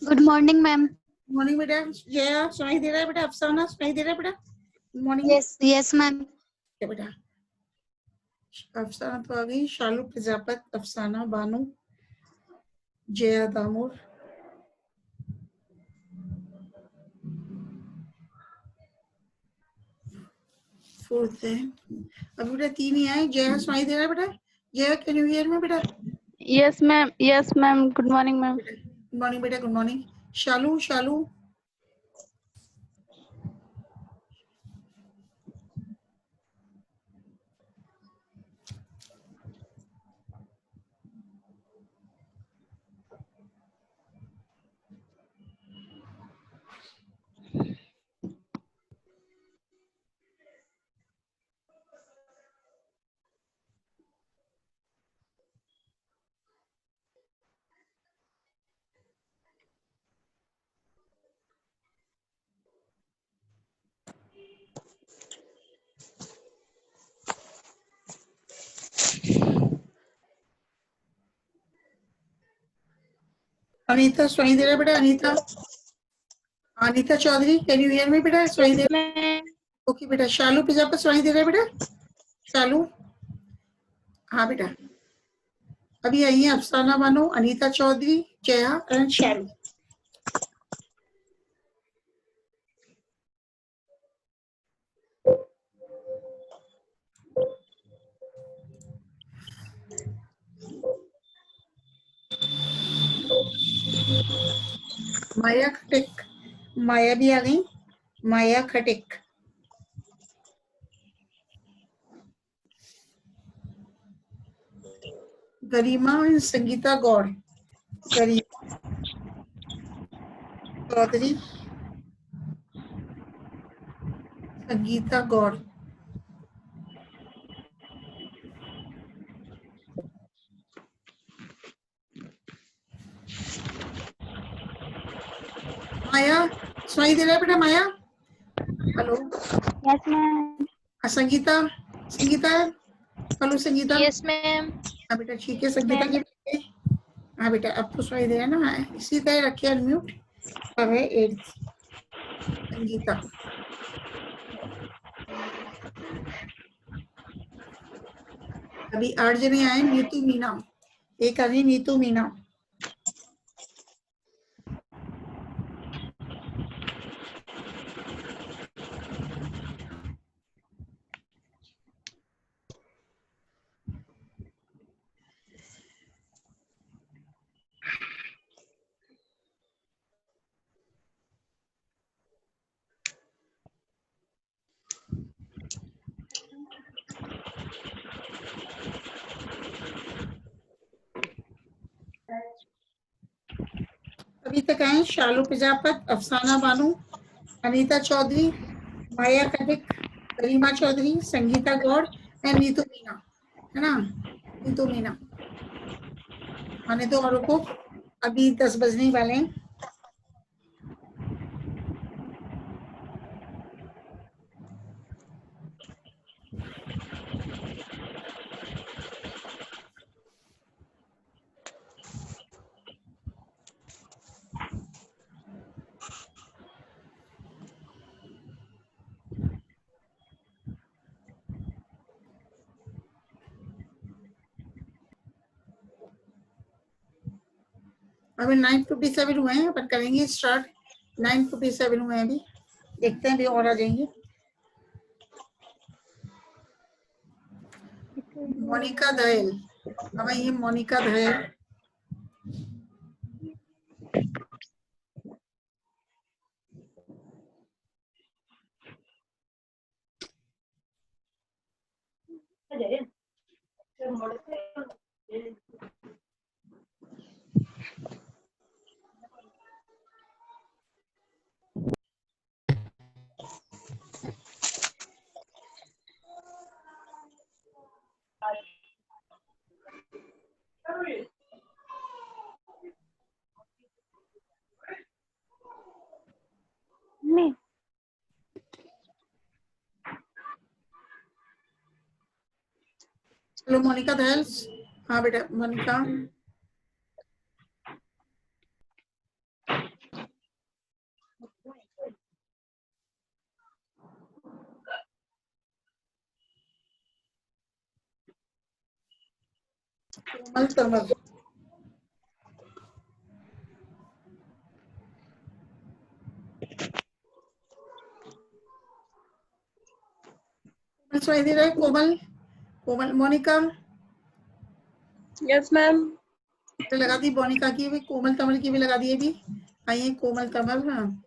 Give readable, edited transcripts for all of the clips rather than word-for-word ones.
Good morning ma'am. Morning बेटा। जया सुनाई दे रहा है बेटा? अफसाना सुनाई दे रहा है बेटा? Good morning. Yes ma'am. बेटा अफसाना तो आ गई, शालू प्रजापत, अफसाना, बानू, जया दामोर, फोर्थ है। अभी बेटा 3 ही आए। जया सुनाई दे रहा है बेटा? Jaya can you hear me बेटा? Yes ma'am good morning ma'am. Good morning बेटा, गुड मॉर्निंग। शालू शालू अनीता सुनाई दे रहा है बेटा? Anita Anita Chaudhary can you hear me बेटा? सुनाई दे रहा है? ओके बेटा। शालू प्रजापत सुनाई दे रहा है बेटा? शालू हाँ बेटा। अभी आई है अफसाना बानो, अनीता चौधरी, जया एंड शालू। माया खटिक, माया भी आ गई। माया खटिक, गरिमा एंड संगीता गौड़, गरिमा चौधरी, संगीता गौड़, माया सुनाई दे रहा है बेटा? Maya hello. Yes ma'am. Sangeeta Sangeeta hello Sangeeta. Yes ma'am. हाँ बेटा ठीक है संगीता के। हाँ बेटा अब तो सुनाई दे रहा है ना? इसी तरह रखिए अनम्यूट। अब है 8th संगीता। अभी 8 जने आए। नीतू मीना, एक आ गई नीतू मीना। अभी तक आए शालू प्रजापत, अफसाना बानू, अनीता चौधरी, माया खटिक, गरिमा चौधरी, संगीता गौड़ एंड नीतू मीना, है ना? नीतू मीना आने दो औरों को। अभी 10 बजने वाले हैं। अभी 9:57 हुए हैं, अपन करेंगे स्टार्ट। 9:57 हुए हैं अभी। देखते हैं अभी और आ जाएंगे। मोनिका दयाल, अब ये मोनिका दयाल। मैं हेलो मोनिका दयाल। हाँ बेटा मोनिका। कोमल तमल। कोमल सुनाई दे रहा है? कोमल, कोमल, मोनिका यस मैम। लगा दी, मोनिका की भी, कोमल तमल की भी लगा दी अभी। आइए कोमल तमल। हाँ,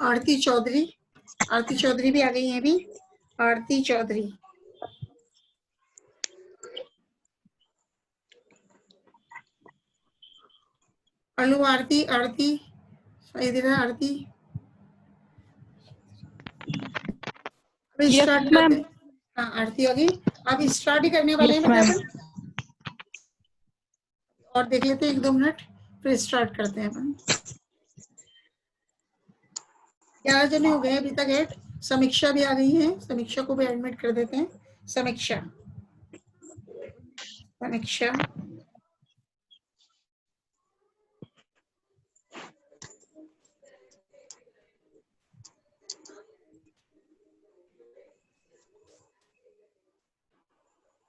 आरती चौधरी, आरती चौधरी भी आ गई हैं अभी। आरती चौधरी, हेलो आरती, आरती सुनाई दे रहा है? आरती अभी Yes, स्टार्ट ma'am. करते हैं। हाँ आरती होगी, अभी स्टार्ट ही करने वाले हैं Yes, बेटा ma'am. अपन। और देख लेते हैं 1-2 मिनट, फिर स्टार्ट करते हैं अपन। 11 जने हो गए अभी तक ऐड। समीक्षा भी आ गई है, समीक्षा को भी एडमिट कर देते हैं। समीक्षा, समीक्षा,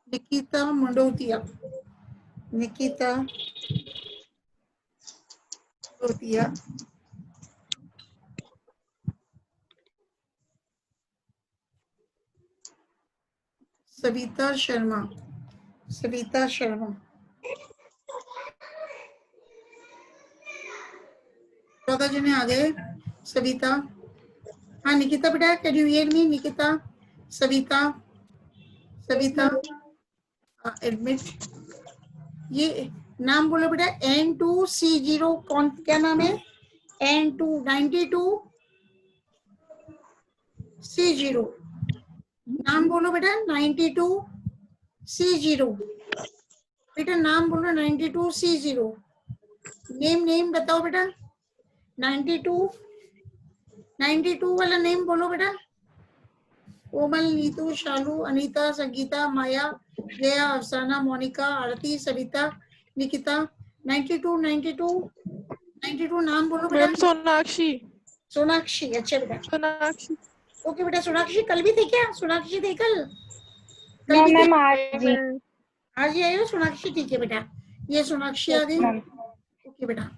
निकिता मंडोतिया, निकिता मंडोतिया, सविता शर्मा, सविता शर्मा, 14 जने आ गए। सविता, हाँ निकिता बेटा, can you hear me? Nikita, Savita, Savita admit. ये नाम बोलो बेटा। N2C0 कौन, क्या नाम है? N292C0 नाम बोलो बेटा। 92C0 बेटा, नाम बोलो। 92C0 नेम, नेम बताओ बेटा। 92 वाला नेम बोलो बेटा। कोमल, नीतू, शालू, अनीता, संगीता, माया, जया, अफसाना, मोनिका, आरती, सविता, निकिता। 92 नाम बोलो बेटा। मैम सोनाक्षी। सोनाक्षी, अच्छा बेटा। सोनाक्षी। ओके बेटा। सोनाक्षी कल भी थे क्या? सोनाक्षी थी कल? No, भी ma'am. थी? आज ही। आज ही आई हो सोनाक्षी? ठीक है बेटा, ये सोनाक्षी आ गई। ओके बेटा,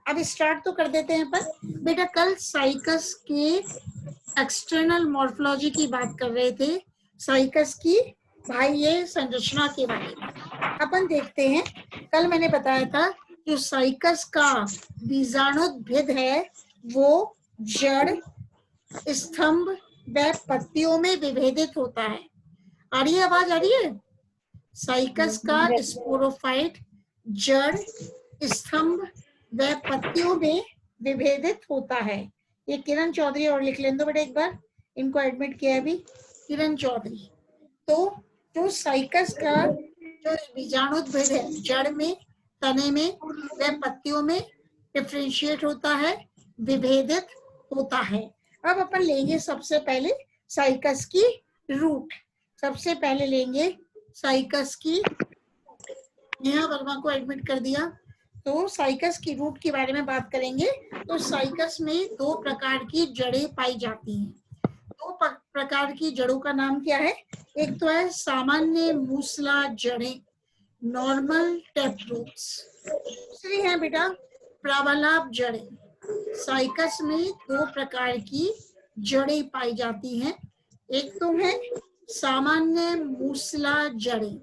अब स्टार्ट तो कर देते हैं अपन। बेटा कल साइकस के एक्सटर्नल मॉर्फोलॉजी की बात कर रहे थे, साइकस की बाह्य संरचना के बारे में। अपन देखते हैं, कल मैंने बताया था जो साइकस का बीजाणुद्भिद है वो जड़, स्तंभ व पत्तियों में विभेदित होता है। आ रही है आवाज? आ रही है? साइकस का स्पोरोफाइट जड़, स्तंभ व पत्तियों में विभेदित होता है। ये किरण चौधरी, और लिख लें दो बेटा एक बार, इनको एडमिट किया अभी, किरण चौधरी। तो जो साइकस का जो बीजाणुद्भिद है जड़ में, तने में व पत्तियों में डिफरेंशिएट होता है, विभेदित होता है। अब अपन लेंगे सबसे पहले साइकस की रूट। सबसे पहले लेंगे साइकस की, नेहा वर्मा को एडमिट कर दिया। तो साइकस की रूट के बारे में बात करेंगे। तो साइकस में 2 प्रकार की जड़ें पाई जाती हैं। 2 प्रकार की जड़ों का नाम क्या है? एक तो है सामान्य मूसला जड़ें, नॉर्मल टैप रूट्स। दूसरी है बेटा प्रावालाप जड़ें। साइकस में 2 प्रकार की जड़ें पाई जाती हैं। एक तो है सामान्य मूसला जड़ें,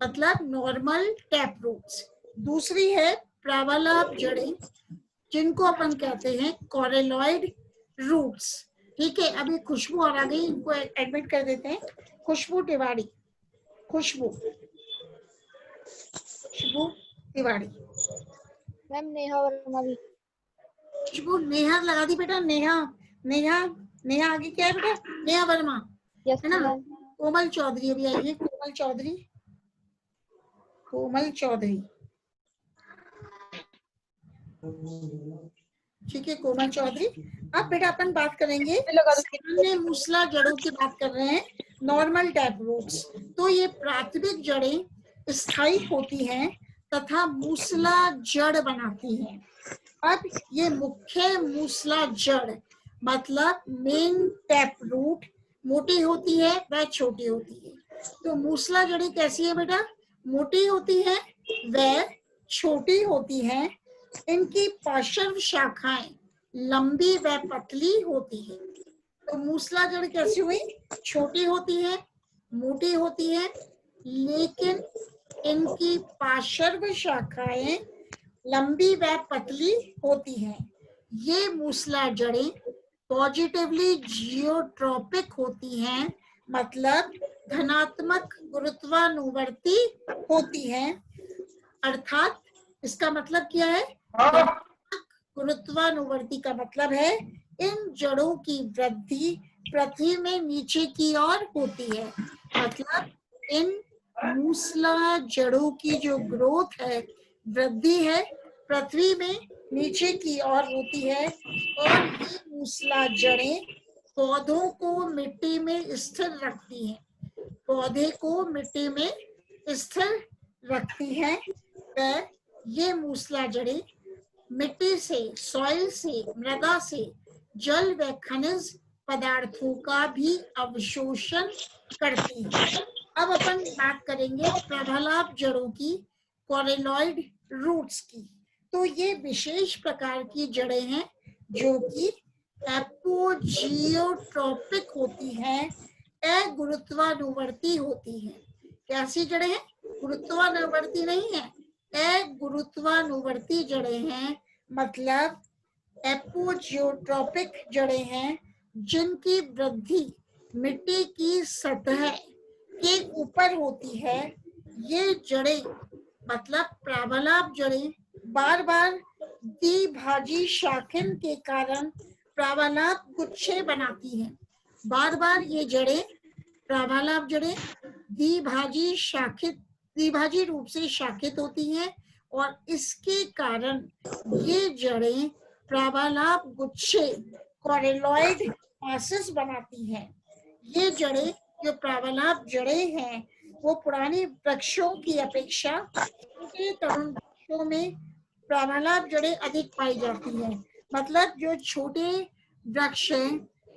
मतलब नॉर्मल टैप रूट्स। दूसरी है प्रावालाप जड़ें, जिनको अपन कहते हैं कॉरेलॉइड रूट्स। ठीक है, अभी खुशबू और आ गई, इनको एडमिट कर देते हैं। खुशबू तिवारी, खुशबू तिवारी। मैम नेहा वर्मा भी। खुशबू नेहा लगा दी बेटा, नेहा नेहा नेहा आगे क्या है बेटा? नेहा वर्मा यस है ना। मैम। कोमल चौधरी अभी आई है, कोमल चौधरी, कोमल चौधरी। ठीक है कोमल चौधरी। अब बेटा अपन बात करेंगे सामान्य मूसला जड़ों की बात कर रहे हैं, नॉर्मल टैप रूट्स। तो ये प्राथमिक जड़ें स्थायी होती हैं तथा मूसला जड़ बनाती हैं। अब ये मुख्य मूसला जड़ मतलब मेन टैप रूट मोटी होती है व छोटी होती है। तो मूसला जड़ें कैसी है बेटा? मोटी होती है व छोटी होती है। इनकी पार्श्व शाखाएं लंबी व पतली होती है। तो मूसला जड़ कैसी हुई? छोटी होती है, मोटी होती है, लेकिन इनकी पार्श्व शाखाएं लंबी व पतली होती हैं। ये मूसला जड़ें पॉजिटिवली जियोट्रॉपिक होती हैं, मतलब धनात्मक गुरुत्वानुवर्ती होती हैं। अर्थात इसका मतलब क्या है? गुरुत्वानुवर्ती का मतलब है इन जड़ों की वृद्धि पृथ्वी में नीचे की ओर होती है। मतलब इन मूसला जड़ों की जो ग्रोथ है, वृद्धि है, पृथ्वी में नीचे की ओर होती है। और ये मूसला जड़ें पौधों को मिट्टी में स्थिर रखती हैं, पौधे को मिट्टी में स्थिर रखती हैं। व ये मूसला जड़ें मिट्टी से, सॉइल से, मृदा से जल व खनिज पदार्थों का भी अवशोषण करती है। अब अपन बात करेंगे प्रभालाप जड़ों की, कॉरेलॉइड रूट्स की। तो ये विशेष प्रकार की जड़ें हैं जो कि एपोजियोट्रॉपिक होती हैं, अगुरुत्वानुवर्ती होती हैं। कैसी जड़ें हैं? गुरुत्वानुवर्ती नहीं है, अगुरुत्वानुवर्ती जड़ें हैं, मतलब एपोजियोट्रॉपिक जड़ें हैं जिनकी वृद्धि मिट्टी की सतह के ऊपर होती है। ये जड़ें मतलब प्रावालाप जड़ें बार बार द्विभाजी शाखन के कारण प्रावालाप गुच्छे बनाती हैं। बार बार ये जड़ें, प्रावालाप जड़ें द्विभाजी रूप से शाखित होती हैं और इसके कारण ये जड़ें प्रावालाप गुच्छे, कॉरेलॉइड मासेस बनाती हैं। ये जड़ें जो प्रावालाप जड़ें हैं वो पुरानी वृक्षों की अपेक्षा छोटे तरुण वृक्षों में प्रावालाप जड़ें अधिक पाई जाती हैं। मतलब जो छोटे वृक्ष हैं,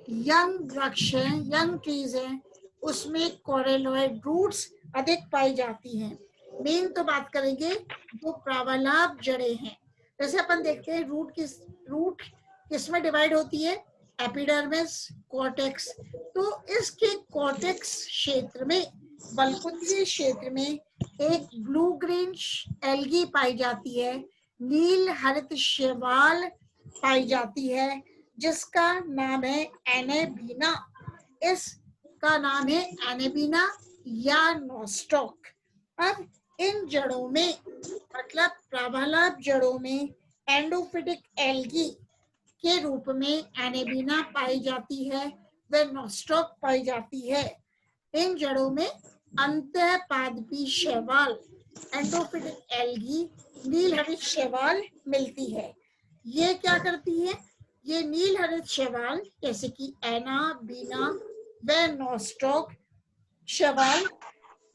यंग वृक्ष हैं, यंग ट्रीज हैं, उसमें कॉरेलॉइड रूट्स अधिक पाई जाती हैं। मेन तो बात करेंगे जो प्रावालाप जड़ें हैं। जैसे अपन देखते हैं रूट किसमें डिवाइड होती है? Epidermis, cortex. तो इसके कॉर्टेक्स क्षेत्र में, बलकुंतलीय क्षेत्र में एक ब्लू ग्रीन एल्गी पाई जाती है, नील हरित शैवाल पाई जाती है, जिसका नाम है एनेबीना। इसका नाम है एनेबीना या नॉस्टॉक। अब इन जड़ों में, मतलब प्रावालाप जड़ों में एंडोफिटिक एल्गी के रूप में एनेबीना पाई जाती है व नॉस्टॉक पाई जाती है। इन जड़ों में अंतःपादपी शैवाल, एंडोफिटिक एल्गी, नील हरित शैवाल मिलती है। ये क्या करती है? ये नील हरित शैवाल जैसे कि एना, बीना व नॉस्टॉक शैवाल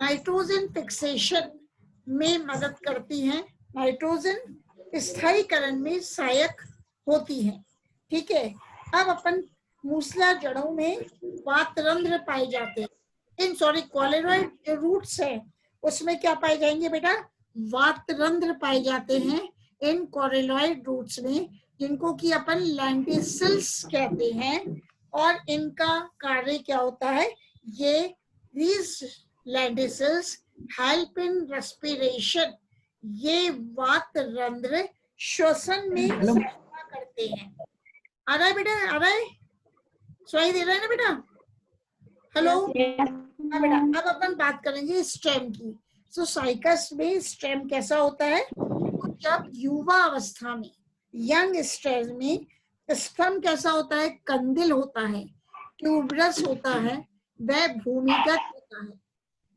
नाइट्रोजन फिक्सेशन में मदद करती हैं, नाइट्रोजन स्थायीकरण में सहायक होती हैं। ठीक है, अब अपन मूसला जड़ों में वातरंध्र पाए जाते हैं, इन सॉरी कॉलेरॉइड जो रूट्स है उसमें क्या पाए जाएंगे बेटा, वातरंध्र पाए जाते हैं इन कॉलेरॉइड रूट्स में, जिनको कि अपन लेंटिसल्स कहते हैं। और इनका कार्य क्या होता है, ये these lenticels help in respiration, ये वातरंध्र श्वसन में सहायता करते हैं। आ रहा है बेटा, आ रहा है, सुनाई दे रहा है ना बेटा? हेलो, हाँ बेटा। अब अपन बात करेंगे स्टेम की। सो साइकस में स्टेम कैसा होता है, तो जब युवा अवस्था में, यंग स्टेज में स्तंभ कैसा होता है, कंदिल होता है, ट्यूबरस होता है, वह भूमिगत होता है।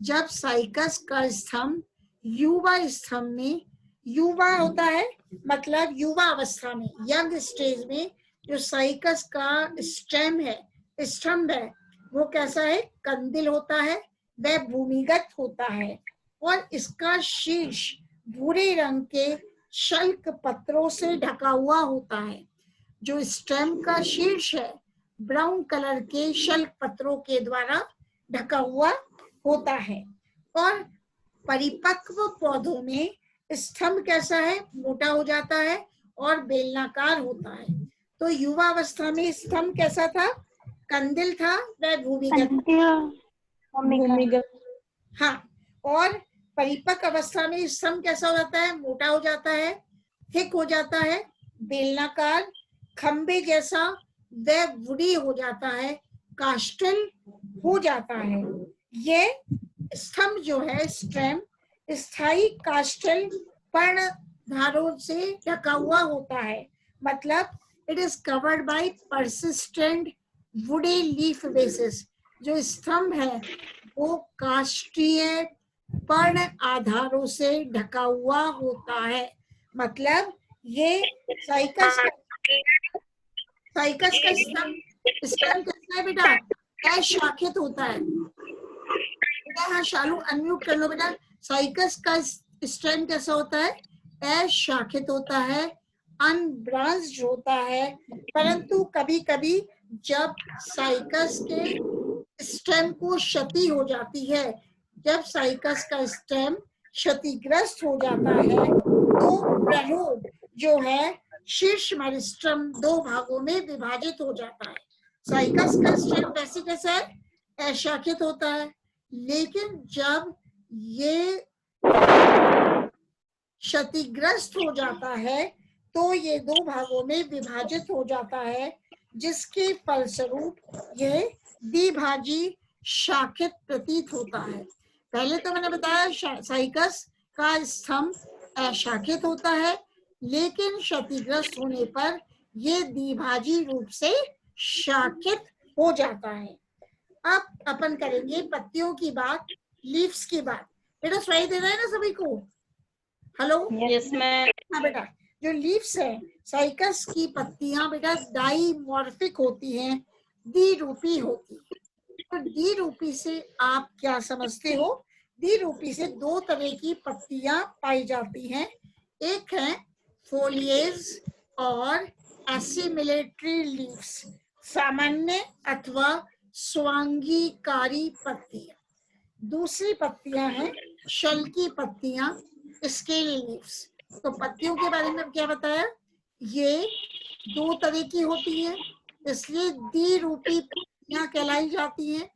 जब साइकस का स्तंभ युवा स्तंभ में, युवा होता है मतलब युवा अवस्था में, यंग स्टेज में जो साइकस का स्टेम है, स्तंभ है, वो कैसा है, कंदिल होता है, वह भूमिगत होता है और इसका शीर्ष भूरे रंग के शल्क पत्रों से ढका हुआ होता है। जो स्टेम का शीर्ष है ब्राउन कलर के शल्क पत्रों के द्वारा ढका हुआ होता है। और परिपक्व पौधों में स्तंभ कैसा है, मोटा हो जाता है और बेलनाकार होता है। तो युवा अवस्था में स्तंभ कैसा था, कंदिल था, वह भूमिगत। हाँ, और परिपक्व अवस्था में स्तंभ कैसा हो जाता है, मोटा हो जाता है, थिक हो जाता है, बेलनाकार, खंबे जैसा, वह वुडी हो जाता है, कास्टल हो जाता है। ये स्तंभ जो है स्टेम स्थायी कास्टल पर्णधारों से ढका हुआ होता है, मतलब it is covered by persistent woody leaf basis. जो स्तंभ है वो काष्ठीय पर्ण आधारों से ढका हुआ होता है। मतलब ये साइकस का स्टेम कैसा है बेटा, अशाखित होता है। बेटा हाँ शालू अनम्यूट कर लो बेटा। साइकस का स्टेम कैसा होता है, अशाखित होता है, अनब्रांच्ड होता है। परंतु कभी कभी जब साइकस के स्टेम को क्षति हो जाती है, जब साइकस का स्टेम क्षतिग्रस्त हो जाता है, तो प्ररोड जो है शीर्ष मेरिस्टम दो भागों में विभाजित हो जाता है। साइकस का स्टेम वैसे कैसा है, अशाखित होता है, लेकिन जब ये क्षतिग्रस्त हो जाता है तो ये दो भागों में विभाजित हो जाता है, जिसके फलस्वरूप ये द्विभाजी शाखित प्रतीत होता है। पहले तो मैंने बताया साइकस का स्तंभ अशाखित होता है, लेकिन क्षतिग्रस्त होने पर ये द्विभाजी रूप से शाखित हो जाता है। अब अपन करेंगे पत्तियों की बात, लीव्स की बात। बेटा सुनाई दे रहा है ना सभी को? Hello, yes ma'am. हाँ बेटा, जो लीव्स है साइकस की पत्तियां बेटा डाइमॉर्फिक होती हैं, द्विरूपी होती है। तो द्विरूपी से आप क्या समझते हो, द्विरूपी से दो तरह की पत्तियां पाई जाती हैं, एक है फोलिएज और एसिमिलेटरी लीव्स, सामान्य अथवा स्वांगीकारी पत्तियां। दूसरी पत्तियां हैं शल्की पत्तियां, स्केली लीव्स। तो पत्तियों के बारे में क्या बताया, ये दो तरह की होती हैं, इसलिए द्विरूपी पत्तियां कहलाई जाती हैं।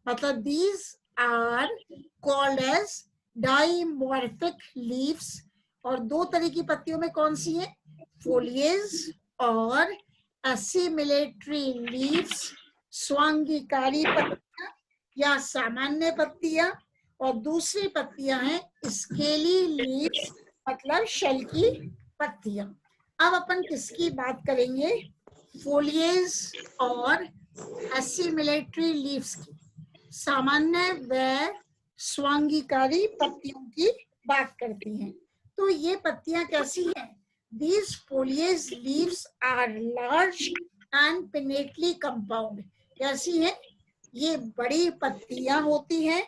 मतलब these are called as dimorphic leaves. और दो तरह की पत्तियों में कौन सी है, फोलिएज और एसिमिलेटरी लीव्स, स्वांगीकारी पत्तियां या सामान्य पत्तियां, और दूसरी पत्तियां हैं स्केली लीव्स, मतलब शल की पत्तियां। अब अपन किसकी बात करेंगे, फोलिएज और एसिमिलेटरी लीव्स की, सामान्य व स्वांगीकारी पत्तियों की बात करती हैं। तो ये पत्तियां कैसी हैं, these foliage leaves are large and pinnately compound। कैसी हैं, ये बड़ी पत्तियां होती हैं,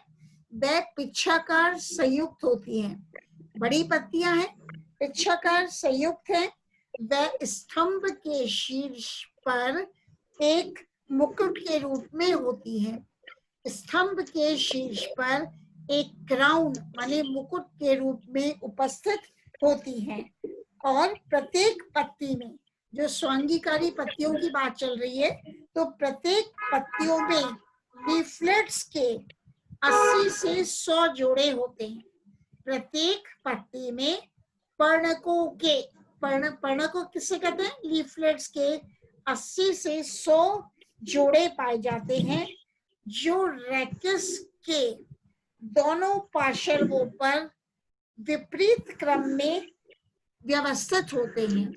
वे पिच्छाकार संयुक्त होती हैं। बड़ी पत्तियां हैं, पिच्छाकार संयुक्त हैं। वे स्तंभ के शीर्ष पर एक मुकुट के रूप में होती है। स्तंभ के शीर्ष पर एक क्राउन माने मुकुट के रूप में उपस्थित होती हैं। और प्रत्येक पत्ती में, जो स्वांगीकारी पत्तियों की बात चल रही है, तो प्रत्येक पत्तियों में लीफलेट्स के 80 से 100 जोड़े होते हैं। प्रत्येक पत्ती में पर्णकों के, पर्णकों किसे कहते हैं? लीफलेट्स के 80 से 100 जोड़े पाए जाते हैं, जो रेकस के दोनों पार्श्वों पर विपरीत क्रम में व्यवस्थित होते हैं।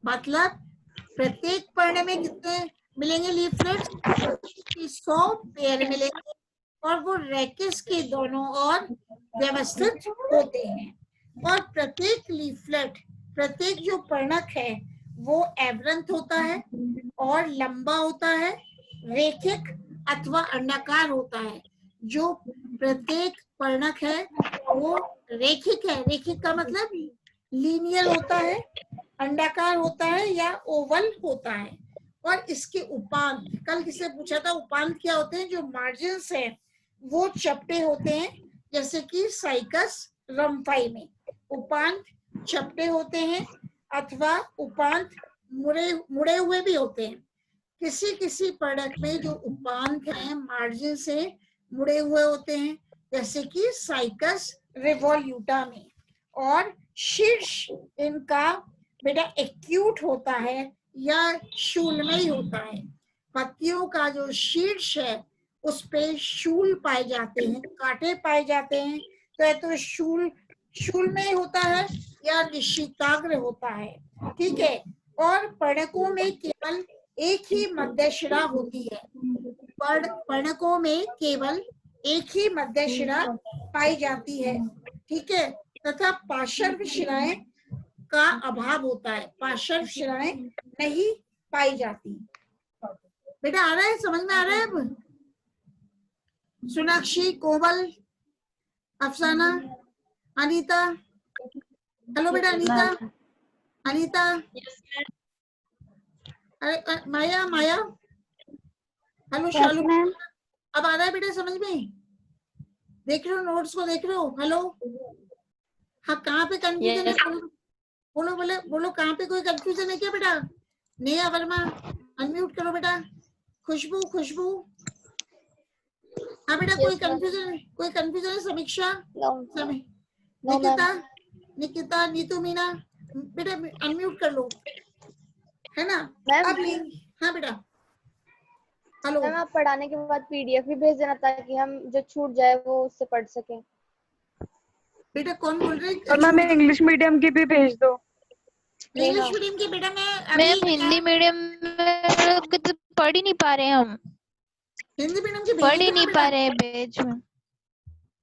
मतलब प्रत्येक पर्ण में कितने मिलेंगे लीफलेट्स? 100 पेयर मिलेंगे और वो रेकस के दोनों ओर व्यवस्थित होते हैं। और प्रत्येक लीफलेट, प्रत्येक जो पर्णक है वो एवरंत होता है और लंबा होता है, रेखिक अथवा अंडाकार होता है। जो प्रत्येक पर्णक है वो रेखिक है। रेखिक का मतलब लीनियर होता है, अंडाकार होता है या ओवल होता है। और इसके उपांत, कल किससे पूछा था उपांत क्या होते हैं? जो मार्जिन्स हैं वो चपटे होते हैं, जैसे कि साइकस रम्फाई में उपांत चपटे होते हैं अथवा उपांत मुड़े हुए भी होते हैं। किसी किसी पर्णक में जो उपांत हैं मार्जिन से मुड़े हुए होते हैं, जैसे कि साइकस रिवोल्यूटा में। और शीर्ष इनका बेटा एक्यूट होता है या शूलमय होता है। पत्तियों का जो शीर्ष है उस पे शूल पाए जाते हैं, कांटे पाए जाते हैं। तो या तो शूलमय होता है या निशिताग्र होता है, ठीक है। और पर्णकों में केवल एक ही मध्यशिरा होती है। पर्णकों में केवल एक ही मध्यशिरा पाई जाती है, ठीक है। तथा पार्श्व शिराएं का अभाव होता है, पार्श्व शिराएं नहीं पाई जाती। बेटा आ रहा है, समझ में आ रहा है अब? सोनाक्षी, कोमल, अफसाना, अनीता, हेलो बेटा अनीता, अनीता, अरे माया, माया, हेलो शालू, अब आ रहा है बेटा समझ में? देख रहे हो नोट्स को, देख रहे हो? हेलो, हाँ कहाँ पे कंफ्यूजन है? बोलो बोले बोलो, कहाँ पे कोई कंफ्यूजन है क्या बेटा? नेहा वर्मा अनम्यूट करो बेटा। खुशबू, खुशबू, हाँ बेटा कोई कंफ्यूजन, कोई कंफ्यूजन है? समीक्षा, निकिता, निकिता, नीतू, मीना, बेटा अनम्यूट कर लो, है ना? अब हाँ बेटा, हेलो मैम, आप पढ़ाने के बाद पीडीएफ भी भेज देना ताकि हम जो छूट जाए वो उससे पढ़ सकें। बेटा कौन बोल रहे हैं? और मैम इंग्लिश मीडियम की भी भेज दो। इंग्लिश मीडियम की बेटा मैं मैम हिंदी मीडियम में तो पढ़ ही नहीं पा रहे हम, हिंदी मीडियम की पढ़ ही नहीं पा रहे हैं पेज में।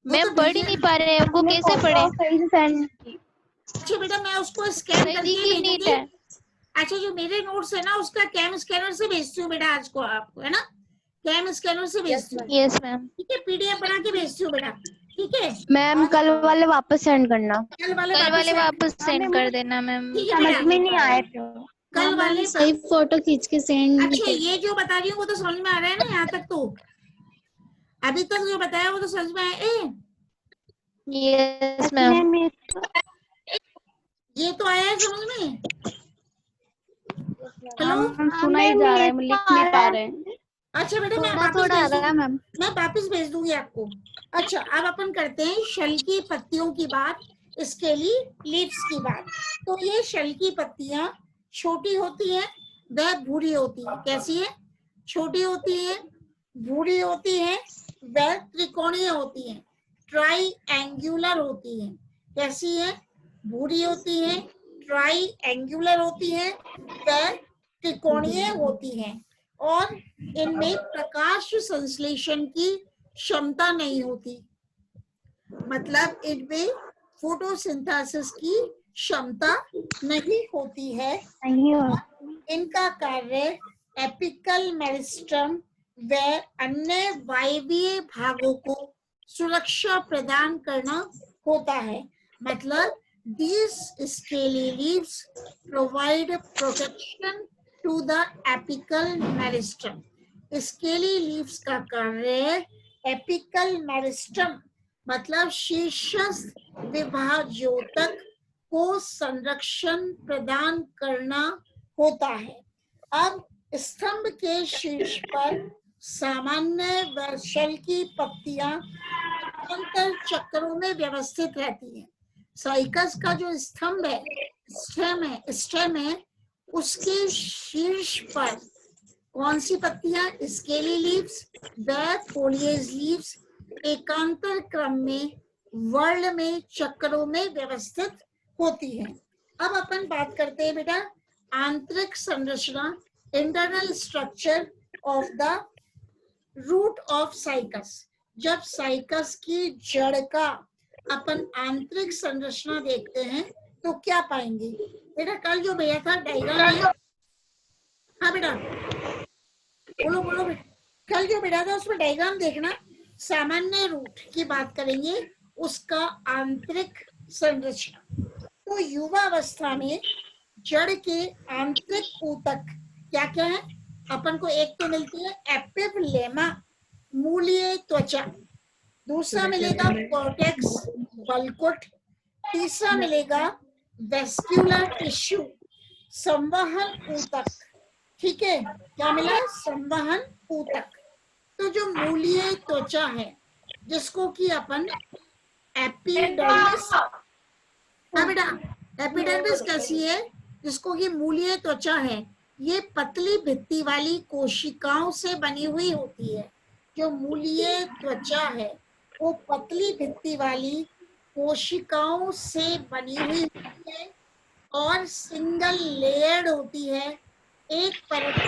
मैम पढ़ ही नहीं पा रहे हैं, हमको कैसे पढ़े? अच्छा बेटा मैं उसको स्कैन करके भेजूंगी। अच्छा जो मेरे नोट्स है ना उसका कैम स्कैनर से भेजती हूँ बेटा आज को आपको, है ना? कैम स्कैनर से भेजती हूँ। Yes ma'am. ठीक है, पीडीएफ बना के भेजती हूँ बेटा, ठीक है। मैम कल वाले वापस सेंड करना। कल वाले वापस सेंड कर देना मैम। समझ में नहीं आए थे कल वाले सही फोटो खींच के सेंड। अच्छा ये जो बता रही हूँ वो तो समझ में आ रहा है ना? यहाँ तक तो अभी तक जो बताया वो तो समझ में आया? Yes ma'am. ये तो आया है समझ में? हेलो, सुना ही जा रहा है, लिख नहीं पा रहे हैं। अच्छा बेटा मैं वापस भेज दूंगी आपको। अच्छा अब अपन करते हैं शल की पत्तियों की बात, स्केली लीव्स की बात। तो ये शल की पत्तियां छोटी होती हैं, वह भूरी होती है। कैसी है? छोटी होती है, भूरी होती है, वह त्रिकोणीय होती है, ट्राई एंगुलर होती है। कैसी है? भूरी होती है, ट्राई एंगुलर होती है, वह त्रिकोणीय होती है। और इनमें प्रकाश संश्लेषण की क्षमता नहीं होती, मतलब इनमें फोटोसिंथेसिस की क्षमता नहीं होती है। इनका कार्य एपिकल मेरिस्टम व अन्य वायवीय भागों को सुरक्षा प्रदान करना होता है। मतलब these scaly leaves provide protection to the apical meristem। Scaly leaves का कार्य है एपिकल मेरिस्टम मतलब शीर्षस्थ विभाज्योतक को संरक्षण प्रदान करना होता है। अब स्तंभ के शीर्ष पर सामान्य वर्षल की पत्तियां अंतर चक्रों में व्यवस्थित रहती हैं। साइकस का जो स्तंभ है, स्टेम है, उसके शीर्ष पर कौन सी पत्तियां? स्केली लीव्स व फोलिएज लीव्स एकांतर क्रम में वर्ल में चक्रों में व्यवस्थित होती है। अब अपन बात करते हैं बेटा आंतरिक संरचना, internal structure of the root of cycas. जब साइकस की जड़ का अपन आंतरिक संरचना देखते हैं तो क्या पाएंगे? बेटा कल जो भैया था डायग्राम, हाँ बेटा बोलो बोलो बेटा, कल जो बेटा था उसमें डायग्राम देखना। सामान्य रूट की बात करेंगे, उसका आंतरिक संरचना। तो युवा अवस्था में जड़ के आंतरिक ऊतक क्या क्या है? अपन को एक तो मिलती है एपिफिलेमा मूलीय त्वचा, दूसरा मिलेगा कॉर्टेक्स बल्कुट, तीसरा मिलेगा वेस्क्यूलर टिश्यू संवहन ऊतक। ठीक है, क्या मिला? संवहन ऊतक। तो जो मूलीय त्वचा है जिसको कि अपन एपिडर्मिस, हाँ बेटा एपिडर्मिस कैसी है? जिसको कि मूलीय त्वचा है, ये पतली भित्ति वाली कोशिकाओं से बनी हुई होती है। जो मूलीय त्वचा है वो पतली भित्ति वाली कोशिकाओं से बनी हुई होती है और सिंगल लेयर्ड होती है, एक परत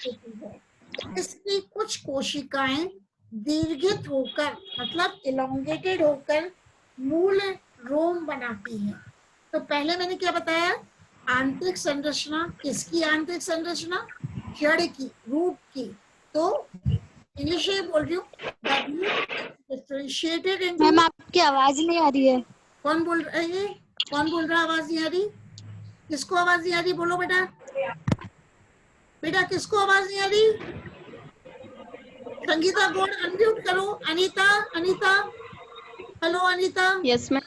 होती है। इसकी कुछ कोशिकाएं दीर्घित होकर मतलब इलोंगेटेड होकर मूल रोम बनाती हैं। तो पहले मैंने क्या बताया? आंतरिक संरचना। किसकी आंतरिक संरचना? जड़ की, रूट की। तो इंग्लिश में बोल रही हूँ, डिफरेंशिएटेड इनटू। मैम आपकी आवाज नहीं आ रही है। कौन बोल रहा है? कौन बोल रहा है? आवाज नहीं आ रही? किसको आवाज नहीं आ रही? बोलो बेटा, बेटा किसको आवाज नहीं आ रही? संगीता बोल, अनम्यूट करो। Anita, Anita, hello Anita, yes ma'am.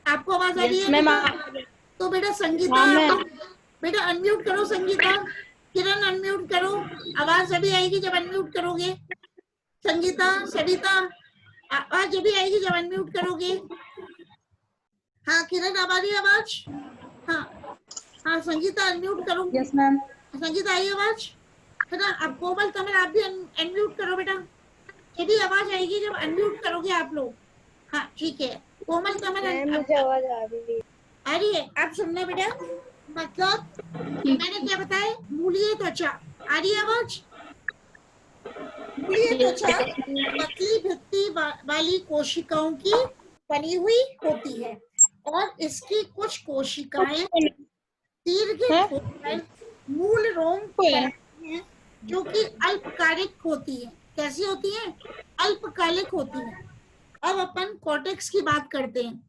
आपको आवाज आ रही है? तो बेटा संगीता बेटा अनम्यूट करो। संगीता, किरण अनम्यूट करो। आवाज अभी आएगी जब अनम्यूट करोगे। संगीता, सविता, आवाज अभी आएगी जब अनम्यूट करोगे। हाँ किरण, अब आ रही है आवाज? हाँ हाँ संगीता अनम्यूट करो। Yes ma'am. संगीता आई आवाज है ना? अब कोमल कमल आप भी अनम्यूट करो बेटा, ये भी आवाज आएगी जब अनम्यूट करोगे आप लोग। हाँ ठीक है, कोमल कमल मुझे आवाज आ रही है। आप सुनना बेटा, मतलब मैंने क्या बताया? मूलीय त्वचा आ रही है आवाज? मूलीय त्वचा पतली भित्ति वाली कोशिकाओं की बनी हुई होती है और इसकी कुछ कोशिकाएं दीर्घित होकर मूल रोम बनाती हैं जो कि अल्पकालिक होती है। कैसी होती है? अल्पकालिक होती है। अब अपन कॉर्टेक्स की बात करते हैं।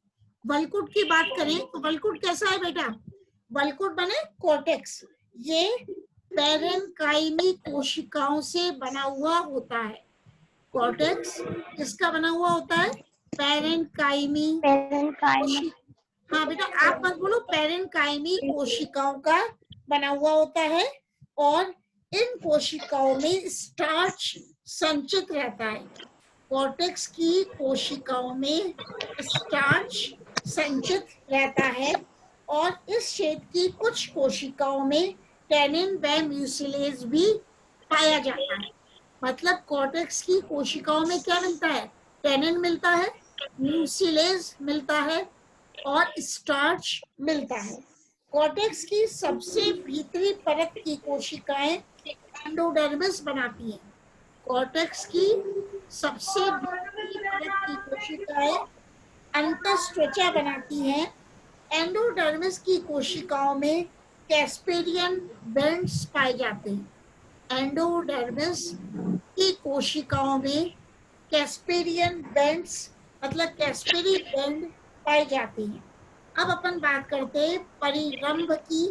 बल्कुट की बात करें तो बल्कुट कैसा है बेटा? बल्कुट बने कॉर्टेक्स, ये पैरेन्काइमी कोशिकाओं से बना हुआ होता है। कॉर्टेक्स किसका बना हुआ होता है? पैरेन्काइमी। हाँ बेटा आप मत बोलो, पैरेन्काइमी कोशिकाओं का बना हुआ होता है और इन कोशिकाओं में स्टार्च संचित रहता है। कॉर्टेक्स की कोशिकाओं में स्टार्च संचित रहता है और इस क्षेत्र की कुछ कोशिकाओं में टैनिन व म्यूसिलेज भी पाया जाता है। मतलब कॉर्टेक्स की कोशिकाओं में क्या मिलता है? टैनिन मिलता है, म्यूसिलेज मिलता है और स्टार्च मिलता है। कॉर्टेक्स की सबसे भीतरी परत की कोशिकाएं एंडोडर्मिस बनाती हैं। कॉर्टेक्स की सबसे भीतरी परत की कोशिकाएं अंतस्त्वचा बनाती हैं। एंडोडर्मिस की कोशिकाओं में कैस्पेरियन बेंड्स पाए जाते हैं। एंडोडर्मिस की कोशिकाओं में कैस्पेरियन बेंड्स मतलब कैस्पेरी बेंड पाए जाते हैं। अब अपन बात करते हैं परिरंभ की,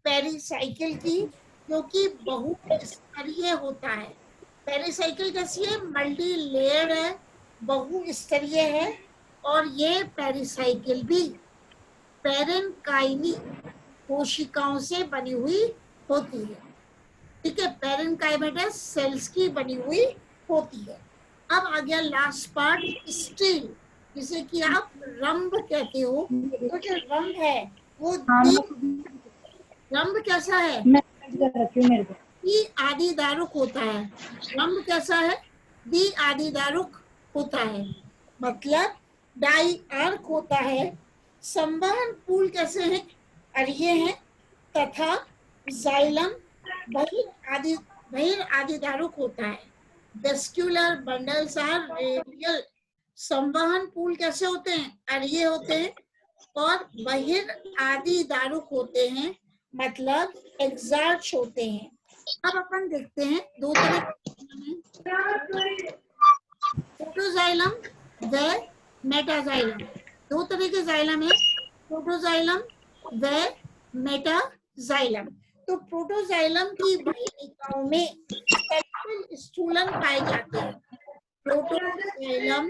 पेरिसाइकिल की, जो कि बहुस्तरीय होता है। पेरिसाइकिल कैसी है? मल्टी लेयर है, बहुस्तरीय है। और ये पेरिसाइकिल भी पेरेनकाइमी कोशिकाओं से बनी हुई होती है। ठीक है, पेरेनकाइमा सेल्स की बनी हुई होती है। अब आ गया लास्ट पार्ट, स्टील, जिसे कि आप रंभ कहते हो। तो जो रंभ है वो रंभ कैसा है? द्वि आदिदारुक होता है। रंभ कैसा है? द्वि आदिदारुक होता है, मतलब डाई आर्क होता है। संवहन पूल कैसे हैं? अरिये हैं, तथा जाइलम बहिर आदिदारुक होता है। Vascular bundles are radial. संवहन पूल कैसे होते हैं? अरिये होते हैं और बहिर आदिदारुक होते हैं, मतलब एग्जार्च होते हैं। अब अपन देखते हैं दो तरह के प्रोटोजाइलम व मेटाजाइलम। दो तरह के जाइलम है, प्रोटोजाइलम व मेटाजाइलम। तो प्रोटोजाइलम की वाहिनिकाओं में सर्पिल स्टूलन पाए जाते हैं। प्रोटोजाइलम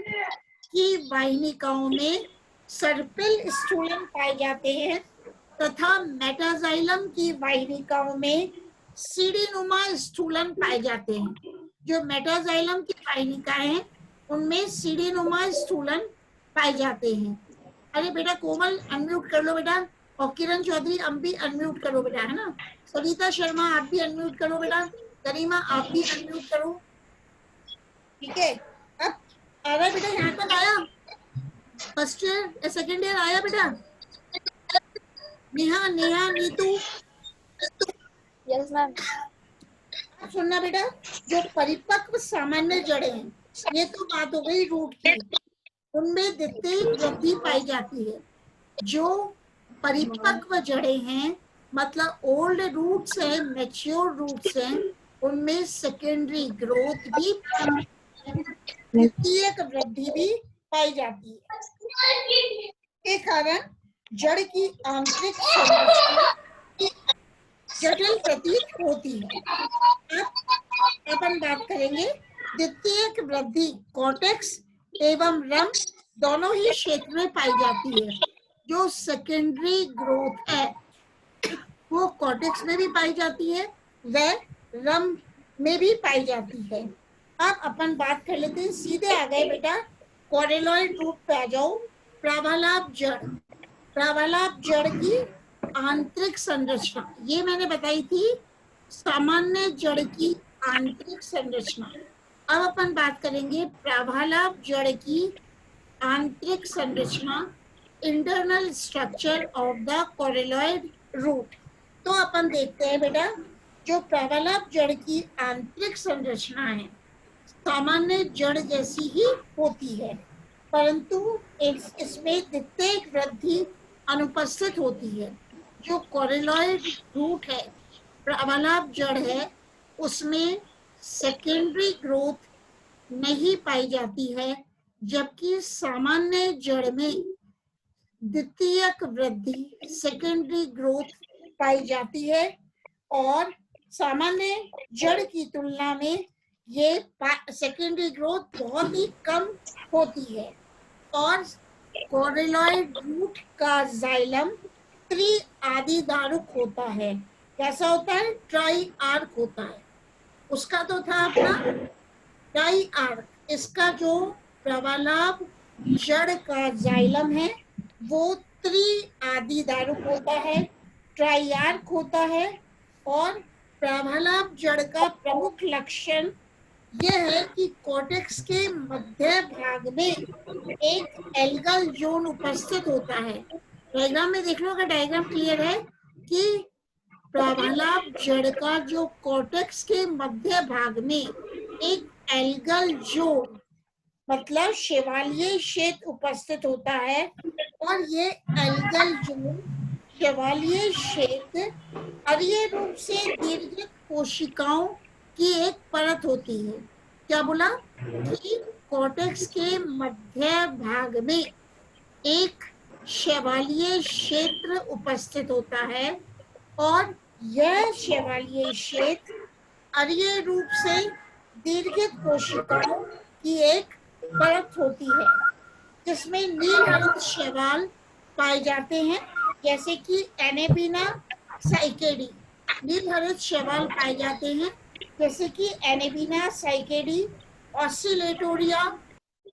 की वाहिनिकाओं में सर्पिल स्टूलन पाए जाते हैं, तथा मेटाजाइलम की वाहिनिकाओं में सीढ़ीनुमा स्टूलन पाए जाते हैं। जो मेटाजाइलम की वाहिनिकाएं हैं उनमें सीढ़ीनुमा स्टूलन पाए जाते हैं। अरे बेटा कोमल अनम्यूट कर लो बेटा, और किरण चौधरी अब भी अनम्यूट करो बेटा, है ना। सविता शर्मा आप भी अनम्यूट करो बेटा, गरिमा आप भी अनम्यूट करो। ठीक है, अब आ रहा है बेटा, यहाँ तक आया? फर्स्ट ईयर सेकेंड ईयर आया बेटा? Neha Neha Neetu yes ma'am. सुनना बेटा, जो परिपक्व सामान्य जड़ें हैं, ये तो बात हो गई रूट की, उनमें द्वितीय वृद्धि पाई जाती है। जो परिपक्व जड़ें हैं मतलब ओल्ड रूट्स हैं, मैच्योर रूट्स हैं, उनमें सेकेंडरी ग्रोथ भी, द्वितीयक वृद्धि भी पाई जाती है। के कारण जड़ की आंतरिक संरचना जटिल प्रतीत होती है। अब अपन बात करेंगे द्वितीयक वृद्धि कॉर्टेक्स एवं रम दोनों ही क्षेत्र में पाई जाती है। जो सेकेंडरी ग्रोथ है वो कॉर्टेक्स में भी पाई जाती है व रम में भी पाई जाती है। अब अपन बात कर लेते हैं, सीधे आ गए बेटा कोरेलॉइड रूट पे आ जाओ। प्रावालाभ जड़, प्रावालाभ जड़ की आंतरिक संरचना, ये मैंने बताई थी सामान्य जड़ की आंतरिक संरचना। अब अपन बात करेंगे प्रावालाभ जड़ की आंतरिक संरचना, internal structure of the coralloid root. तो अपन देखते हैं बेटा, जो प्रावालाभ जड़ की आंतरिक संरचना है सामान्य जड़ जैसी ही होती है, परंतु इसमें द्वितीयक वृद्धि अनुपस्थित होती है। जो कोरेलॉइड रूट है, प्रावालाभ जड़ है, उसमें सेकेंडरी ग्रोथ नहीं पाई जाती है, जबकि सामान्य जड़ में द्वितीयक वृद्धि सेकेंडरी ग्रोथ पाई जाती है। और सामान्य जड़ की तुलना में ये सेकेंडरी ग्रोथ बहुत ही कम होती है। और कोरेलॉइड रूट का जाइलम त्रि आदिदारुक होता है। कैसा होता है? ट्राई आर्क होता है। उसका तो था अपना ट्राई आर्क, इसका जो प्रावालाभ जड़ का जाइलम है वो त्रि आदिदारुक होता है, ट्राई आर्क होता है। और प्रावालाभ जड़ का प्रमुख लक्षण यह है कि कॉर्टेक्स के मध्य भाग में एक एल्गल जोन उपस्थित होता है। डायग्राम में देख लो, अगर डायग्राम क्लियर है, कि प्रावालाभ जड़ का जो कॉर्टेक्स के मध्य भाग में एक एल्गल जोन मतलब शेवालिये क्षेत्र उपस्थित होता है। और ये एल्गल जोन शेवालिये क्षेत्र अरिय रूप से दीर्घित कोशिकाओं की एक परत होती है। क्या बोला? कि कॉर्टेक्स के मध्य भाग में एक शैवालीय क्षेत्र उपस्थित होता है और यह शैवालीय क्षेत्र अरीय रूप से दीर्घित कोशिकाओं की एक परत होती है जिसमें नील हरित शैवाल पाए जाते हैं, जैसे कि एनेबिना साइकेडी। नील हरित शैवाल पाए जाते हैं जैसे कि एनेबिना साइकेडी, ऑसिलेटोरिया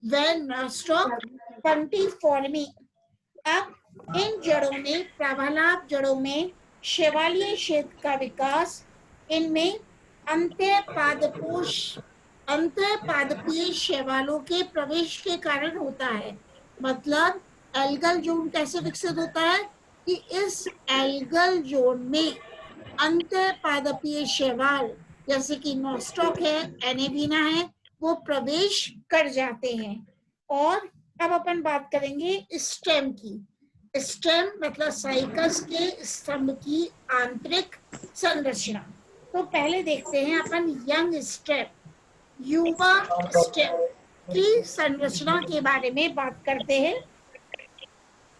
व नॉस्ट्रॉक पंटिफॉर्मी। अब इन जड़ों में, प्रभालाभ जड़ों में शैवालीय क्षेत्र का विकास इनमें अंतःपादपीय शैवालों के प्रवेश के कारण होता है। मतलब एल्गल जोन कैसे विकसित होता है कि इस एल्गल जोन में अंतःपादपीय शैवाल जैसे कि नॉस्ट्रॉक है, एनेबिना है, वो प्रवेश कर जाते हैं। और अब अपन बात करेंगे स्टेम की। स्टेम मतलब साइकस के स्तंभ की आंतरिक संरचना। तो पहले देखते हैं अपन यंग स्टेम, युवा स्टेम की संरचना के बारे में बात करते हैं।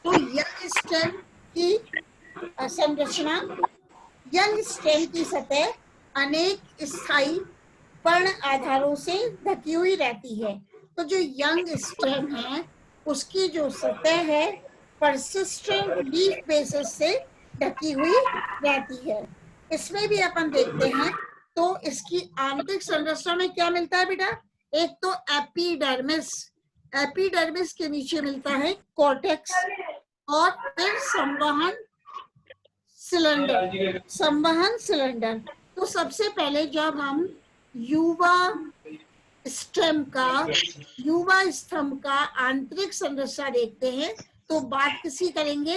तो यंग स्टेम की संरचना, यंग स्टेम की सतह अनेक स्थायी पर्ण आधारों से ढकी हुई रहती है। तो जो यंग स्टेम है उसकी जो सतह है परसिस्टेंट लीफ बेसिस से ढकी हुई रहती है। इसमें भी अपन देखते हैं तो इसकी आंतरिक संरचना में क्या मिलता है बेटा? एक तो एपिडर्मिस, एपिडर्मिस के नीचे मिलता है कॉर्टेक्स और फिर संवहन सिलेंडर, संवहन सिलेंडर। तो सबसे पहले जब हम युवा स्तंभ का आंतरिक संरचना देखते हैं तो बात किसी करेंगे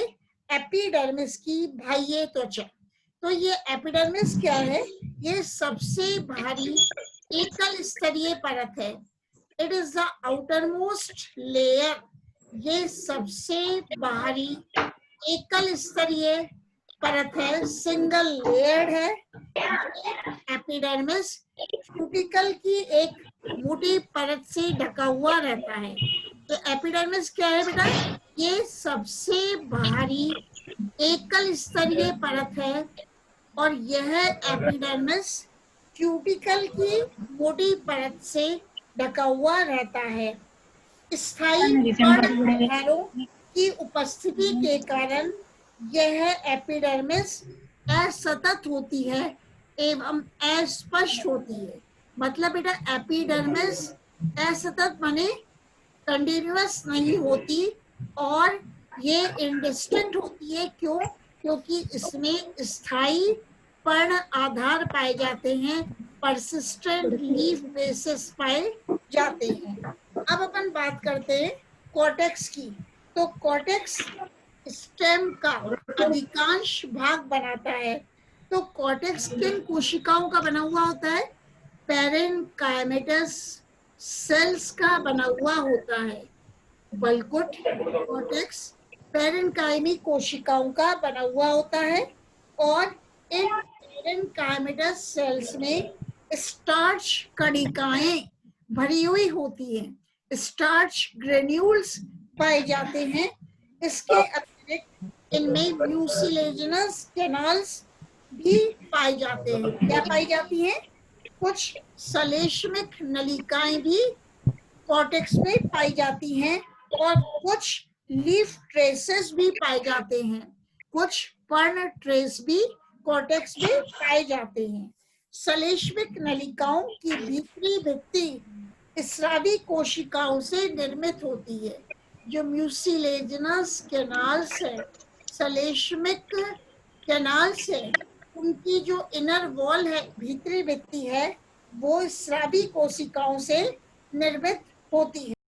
एपिडर्मिस की, बाह्य त्वचा। तो ये एपिडर्मिस क्या है? ये सबसे भारी एकल स्तरीय परत है। It is the outer most layer. ये सबसे बाहरी एकल स्तरीय परत है, सिंगल लेयर्ड है। एपिडर्मिस क्यूटिकल की एक मोटी परत से ढका हुआ रहता है। तो एपिडर्मिस क्या है बेटा? ये सबसे बाहरी एकल स्तरीय परत है और यह एपिडर्मिस क्यूटिकल की मोटी परत से ढका हुआ रहता है। स्थायी पर्ण की उपस्थिति के कारण यह एपिडर्मिस असतत होती है एवं अस्पष्ट होती है। मतलब बेटा एपिडर्मिस असतत माने कंटिन्यूअस नहीं होती और ये इंडिस्टिंक्ट होती है। क्यों? क्योंकि इसमें स्थायी पर्ण आधार पाए जाते हैं, परसिस्टेंट लीफ बेसिस पाए जाते हैं। अब अपन बात करते हैं कॉर्टेक्स की। तो कॉर्टेक्स स्टेम का अधिकांश भाग बनाता है। तो कॉर्टेक्स किन कोशिकाओं का बना हुआ होता है? पैरेन्काइमेटस सेल्स का बना हुआ होता है। बलकुट कॉर्टेक्स पैरेन्काइमी कोशिकाओं का बना हुआ होता है और इन पैरेन्काइमेटस सेल्स में स्टार्च कणिकाएं भरी हुई होती हैं, स्टार्च ग्रेन्यूल्स पाए जाते हैं। इसके अतिरिक्त इनमें म्यूसिलेजिनस कैनाल्स भी पाए जाते हैं। क्या पाई जाती हैं? कुछ सलेष्मिक नलिकाएं भी कॉर्टेक्स में पाई जाती हैं और कुछ लीफ ट्रेसेस भी पाए जाते हैं, कुछ पर्ण ट्रेस भी कॉर्टेक्स में पाए जाते हैं। सलेष्मिक नलिकाओं की भीतरी भित्ति स्रावी कोशिकाओं से निर्मित होती है। जो म्यूसिलेजिनस कैनाल्स है, सलेष्मिक कैनाल्स है, उनकी जो इनर वॉल है, भीतरी भित्ति है, वो स्रावी कोशिकाओं से निर्मित होती